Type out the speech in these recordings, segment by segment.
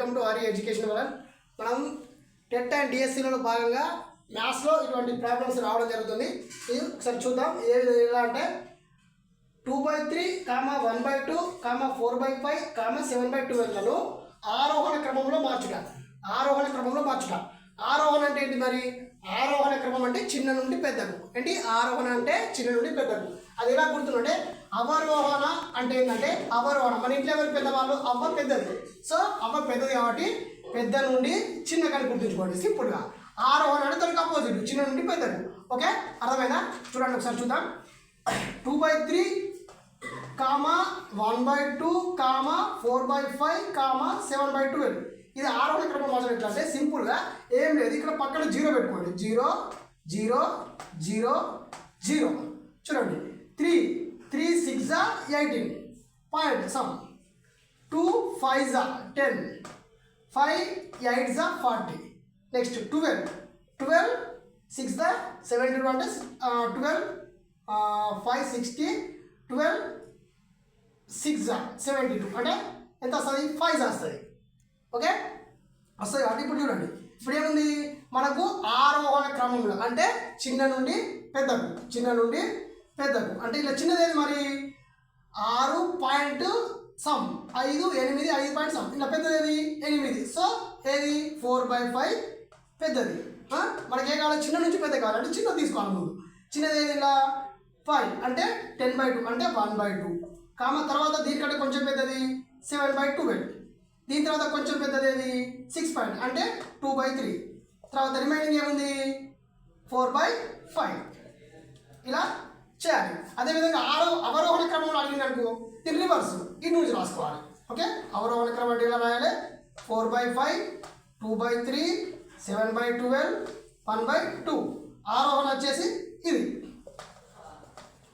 Welcome to Arya education వలన్. మనం TET and డిఎస్సిలో భాగంగా మ్యాథ్స్లో ఇటువంటి ప్రాబ్లమ్స్ రావడం జరుగుతుంది. ఇది ఒకసారి చూద్దాం. ఎలా అంటే 2/3, 1/2, 4/5, 7/12లను ఆరోహణ క్రమంలో మార్చుట. ఆరోహణ అంటే ఏంటి? మరి ఆరోహణ క్రమం అంటే చిన్న నుండి పెద్దకు. ఏంటి ఆరోహణ అంటే చిన్న నుండి పెద్దకు. అది ఎలా గుర్తుంటే అవరోహణ అంటే ఏంటంటే అవరోహణ. మన ఇంట్లో ఎవరు పెద్దవాళ్ళు? అవ్వ పెద్దది. సో అవ్వ పెద్దది కాబట్టి పెద్ద నుండి చిన్న కానీ గుర్తుంచుకోండి సింపుల్గా. ఆరోహణ అంటే దానికి అపోజిట్, చిన్న నుండి పెద్దకు. ఓకే, అర్థమైందా? చూడండి ఒకసారి చూద్దాం. 2/3, 1/2, 4/5, 7/12. ఇది ఆరోహణ క్రమం మాత్రం ఎట్లా అంటే సింపుల్గా ఏం లేదు, ఇక్కడ పక్కన 0 పెట్టుకోండి. 0 0 0 0. చూడండి 3 3 6 18 పాయింట్ సమ్. 2 5 10, 5 8 40. నెక్స్ట్ 12 12 6 72 అంటే 12 5 60, 12 6 72 అంటే ఎంత వస్తుంది? 5 వస్తుంది. ఓకే వస్తుంది కాబట్టి ఇప్పుడు చూడండి, ఇప్పుడు ఏముంది మనకు ఆరోహణ క్రమంలో అంటే చిన్న నుండి పెద్దకు అంటే ఇలా చిన్నది ఏది మరి 6 పాయింట్ సమ్, 5 8 5 పాయింట్ సమ్. ఇలా పెద్దది ఏది? 8. సో ఏది 4/5 పెద్దది. మనకి ఏ కావాలి? చిన్న నుంచి పెద్ద కావాలి అంటే చిన్నది తీసుకోవాలి ముందు. చిన్నది ఏది? ఇలా 5 అంటే 10/2 అంటే 1/2. తర్వాత దీనికంటే కొంచెం పెద్దది 7/12. దీని తర్వాత కొంచెం పెద్దది ఏది? 6 పాయింట్ అంటే 2/3. తర్వాత రిమైనింగ్ ఏముంది? 4/5. ఇలా చేయాలి. అదేవిధంగా అవరోహణ క్రమంలో అడిగినట్టు దీని రివర్స్ ఇటు నుంచి రాసుకోవాలి. ఓకే, అవరోహణ క్రమం అంటే ఇలా రాయాలి. 4/5, 2/3, 7/12, 1/2. ఆరోహణ వచ్చేసి ఇది.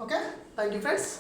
Okay, thank you friends.